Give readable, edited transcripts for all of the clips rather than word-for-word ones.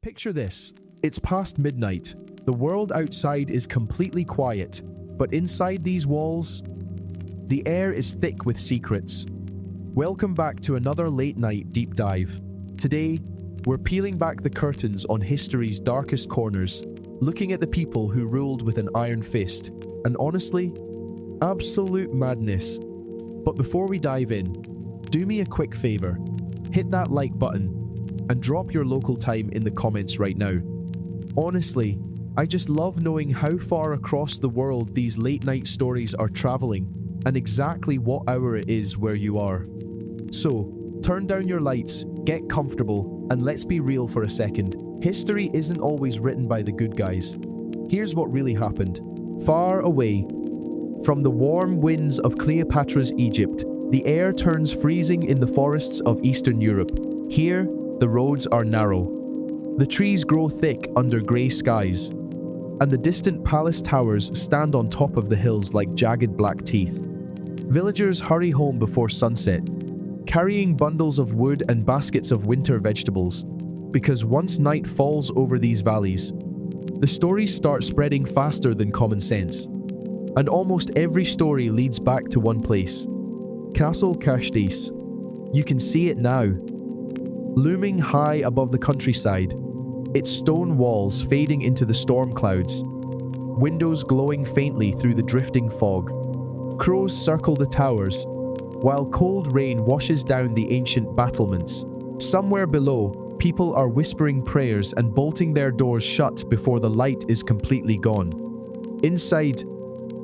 Picture this. It's past midnight. The world outside is completely quiet, but inside these walls, the air is thick with secrets. Welcome back to another late-night deep dive. Today, we're peeling back the curtains on history's darkest corners, looking at the people who ruled with an iron fist, and honestly, absolute madness. But before we dive in, do me a quick favor. Hit that like button and drop your local time in the comments right now. Honestly, I just love knowing how far across the world these late-night stories are traveling and exactly what hour it is where you are. So, turn down your lights, get comfortable, and let's be real for a second. History isn't always written by the good guys. Here's what really happened. Far away, from the warm winds of Cleopatra's Egypt, the air turns freezing in the forests of Eastern Europe. Here, the roads are narrow. The trees grow thick under grey skies, and the distant palace towers stand on top of the hills like jagged black teeth. Villagers hurry home before sunset, carrying bundles of wood and baskets of winter vegetables, because once night falls over these valleys, the stories start spreading faster than common sense. And almost every story leads back to one place. Castle Castis. You can see it now. Looming high above the countryside, its stone walls fading into the storm clouds, windows glowing faintly through the drifting fog. Crows circle the towers, while cold rain washes down the ancient battlements. Somewhere below, people are whispering prayers and bolting their doors shut before the light is completely gone. Inside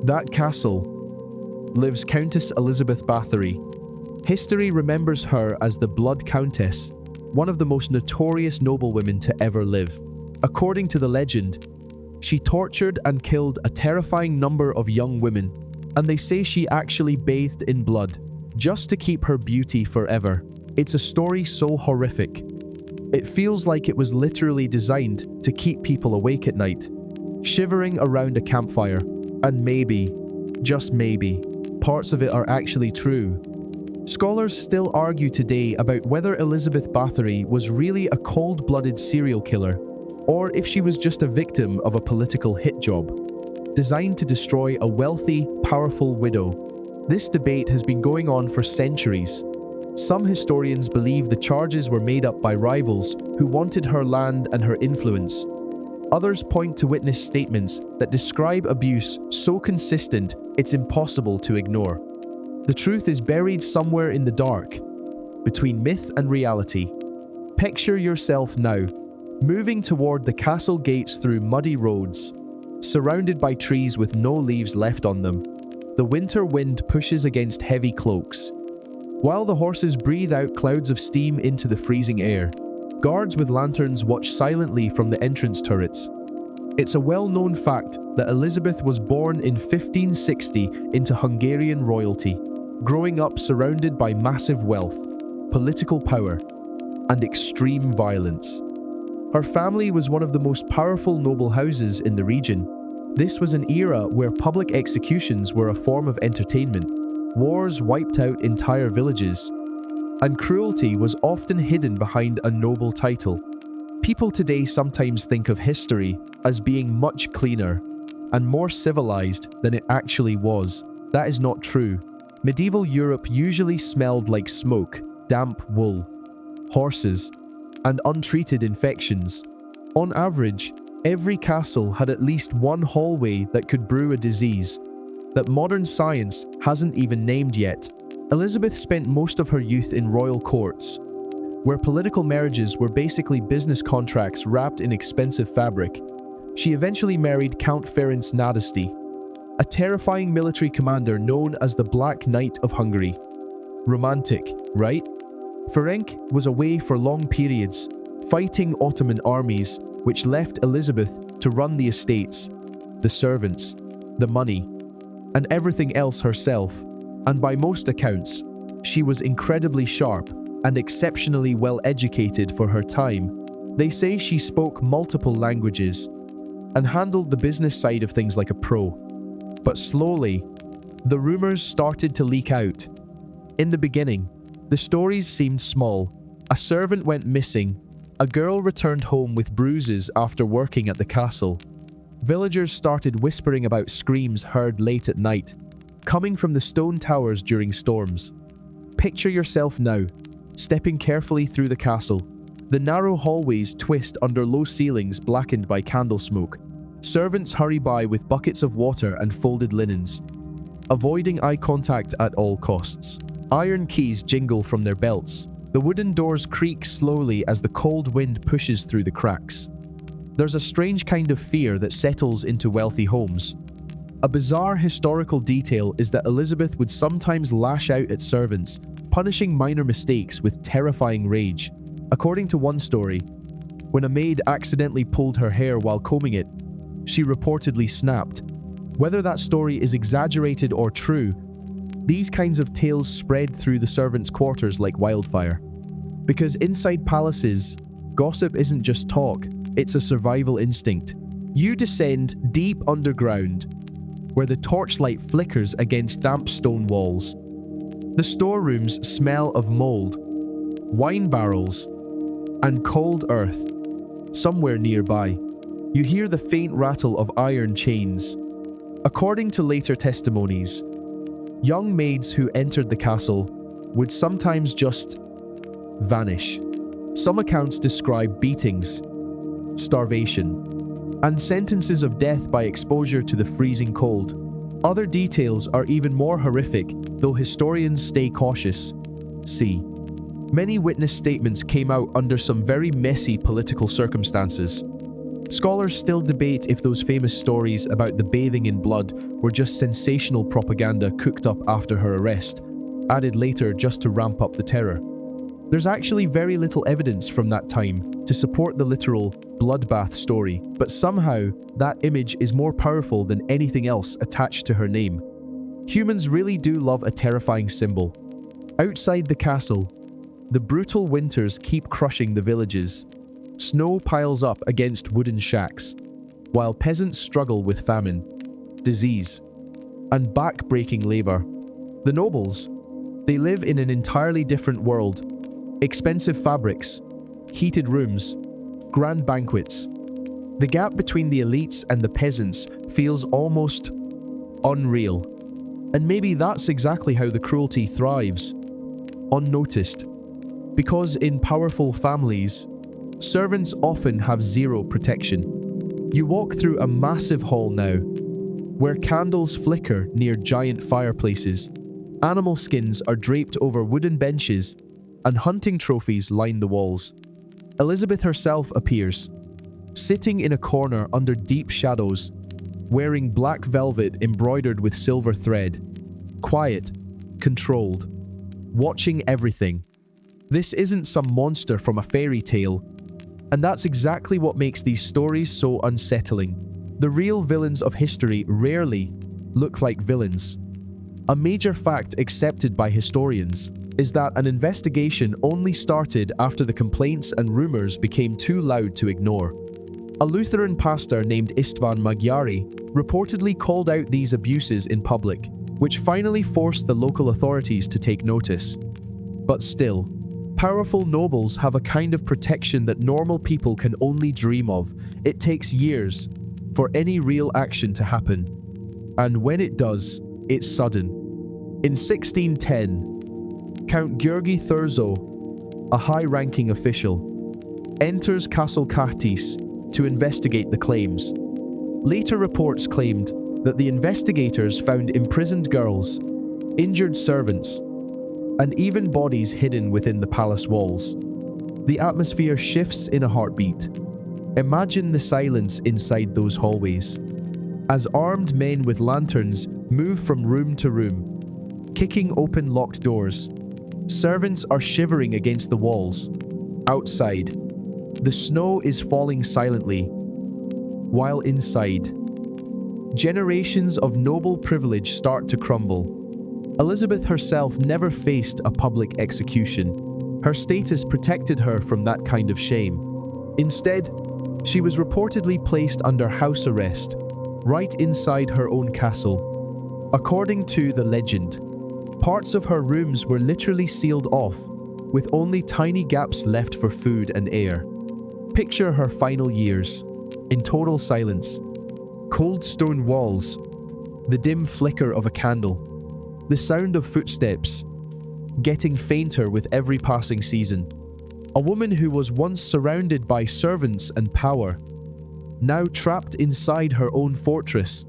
that castle lives Countess Elizabeth Bathory. History remembers her as the Blood Countess, one of the most notorious noblewomen to ever live. According to the legend, she tortured and killed a terrifying number of young women, and they say she actually bathed in blood, just to keep her beauty forever. It's a story so horrific. It feels like it was literally designed to keep people awake at night, shivering around a campfire. And maybe, just maybe, parts of it are actually true. Scholars still argue today about whether Elizabeth Bathory was really a cold-blooded serial killer, or if she was just a victim of a political hit job, designed to destroy a wealthy, powerful widow. This debate has been going on for centuries. Some historians believe the charges were made up by rivals who wanted her land and her influence. Others point to witness statements that describe abuse so consistent it's impossible to ignore. The truth is buried somewhere in the dark, between myth and reality. Picture yourself now, moving toward the castle gates through muddy roads, surrounded by trees with no leaves left on them. The winter wind pushes against heavy cloaks, while the horses breathe out clouds of steam into the freezing air. Guards with lanterns watch silently from the entrance turrets. It's a well-known fact that Elizabeth was born in 1560 into Hungarian royalty, growing up surrounded by massive wealth, political power, and extreme violence. Her family was one of the most powerful noble houses in the region. This was an era where public executions were a form of entertainment. Wars wiped out entire villages, and cruelty was often hidden behind a noble title. People today sometimes think of history as being much cleaner and more civilized than it actually was. That is not true. Medieval Europe usually smelled like smoke, damp wool, horses, and untreated infections. On average, every castle had at least one hallway that could brew a disease that modern science hasn't even named yet. Elizabeth spent most of her youth in royal courts, where political marriages were basically business contracts wrapped in expensive fabric. She eventually married Count Ferenc Nadasdy, a terrifying military commander known as the Black Knight of Hungary. Romantic, right? Ferenc was away for long periods, fighting Ottoman armies, which left Elizabeth to run the estates, the servants, the money, and everything else herself. And by most accounts, she was incredibly sharp and exceptionally well educated for her time. They say she spoke multiple languages and handled the business side of things like a pro. But slowly, the rumors started to leak out. In the beginning, the stories seemed small. A servant went missing, A girl returned home with bruises after working at the castle. Villagers started whispering about screams heard late at night, coming from the stone towers during storms. Picture yourself now, stepping carefully through the castle. The narrow hallways twist under low ceilings blackened by candle smoke. Servants hurry by with buckets of water and folded linens, avoiding eye contact at all costs. Iron keys jingle from their belts. The wooden doors creak slowly as the cold wind pushes through the cracks. There's a strange kind of fear that settles into wealthy homes. A bizarre historical detail is that Elizabeth would sometimes lash out at servants, punishing minor mistakes with terrifying rage. According to one story, when a maid accidentally pulled her hair while combing it, she reportedly snapped. Whether that story is exaggerated or true, these kinds of tales spread through the servants' quarters like wildfire. Because inside palaces, gossip isn't just talk, it's a survival instinct. You descend deep underground, where the torchlight flickers against damp stone walls. The storerooms smell of mold, wine barrels, and cold earth. Somewhere nearby, you hear the faint rattle of iron chains. According to later testimonies, young maids who entered the castle would sometimes just vanish. Some accounts describe beatings, starvation, and sentences of death by exposure to the freezing cold. Other details are even more horrific, though historians stay cautious. See, many witness statements came out under some very messy political circumstances. Scholars still debate if those famous stories about the bathing in blood were just sensational propaganda cooked up after her arrest, added later just to ramp up the terror. There's actually very little evidence from that time to support the literal bloodbath story, but somehow that image is more powerful than anything else attached to her name. Humans really do love a terrifying symbol. Outside the castle, the brutal winters keep crushing the villages. Snow piles up against wooden shacks, while peasants struggle with famine, disease, and back-breaking labor. The nobles, they live in an entirely different world. Expensive fabrics, heated rooms, grand banquets. The gap between the elites and the peasants feels almost unreal. And maybe that's exactly how the cruelty thrives, unnoticed. Because in powerful families, servants often have zero protection. You walk through a massive hall now, where candles flicker near giant fireplaces. Animal skins are draped over wooden benches, and hunting trophies line the walls. Elizabeth herself appears, sitting in a corner under deep shadows, wearing black velvet embroidered with silver thread. Quiet, controlled, watching everything. This isn't some monster from a fairy tale, and that's exactly what makes these stories so unsettling. The real villains of history rarely look like villains. A major fact accepted by historians is that an investigation only started after the complaints and rumors became too loud to ignore. A Lutheran pastor named Istvan Magyari reportedly called out these abuses in public, which finally forced the local authorities to take notice. But still, powerful nobles have a kind of protection that normal people can only dream of. It takes years for any real action to happen. And when it does, it's sudden. In 1610, Count Georgi Thurzo, a high-ranking official, enters Castle Kartis to investigate the claims. Later reports claimed that the investigators found imprisoned girls, injured servants, and even bodies hidden within the palace walls. The atmosphere shifts in a heartbeat. Imagine the silence inside those hallways, as armed men with lanterns move from room to room, kicking open locked doors. Servants are shivering against the walls. Outside, the snow is falling silently, while inside, generations of noble privilege start to crumble. Elizabeth herself never faced a public execution. Her status protected her from that kind of shame. Instead, she was reportedly placed under house arrest, right inside her own castle. According to the legend, parts of her rooms were literally sealed off, with only tiny gaps left for food and air. Picture her final years, in total silence. Cold stone walls, the dim flicker of a candle, the sound of footsteps, getting fainter with every passing season. A woman who was once surrounded by servants and power, now trapped inside her own fortress,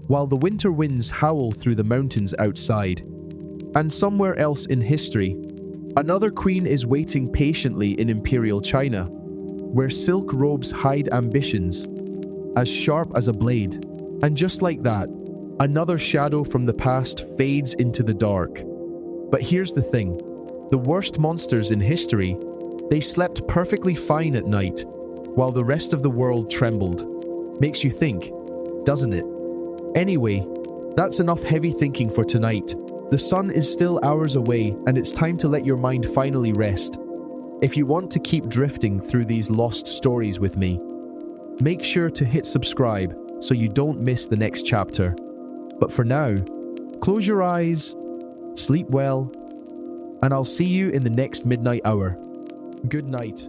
while the winter winds howl through the mountains outside. And somewhere else in history, another queen is waiting patiently in imperial China, where silk robes hide ambitions, as sharp as a blade. And just like that, another shadow from the past fades into the dark. But here's the thing, the worst monsters in history, they slept perfectly fine at night, while the rest of the world trembled. Makes you think, doesn't it? Anyway, that's enough heavy thinking for tonight. The sun is still hours away, and it's time to let your mind finally rest. If you want to keep drifting through these lost stories with me, make sure to hit subscribe so you don't miss the next chapter. But for now, close your eyes, sleep well, and I'll see you in the next midnight hour. Good night.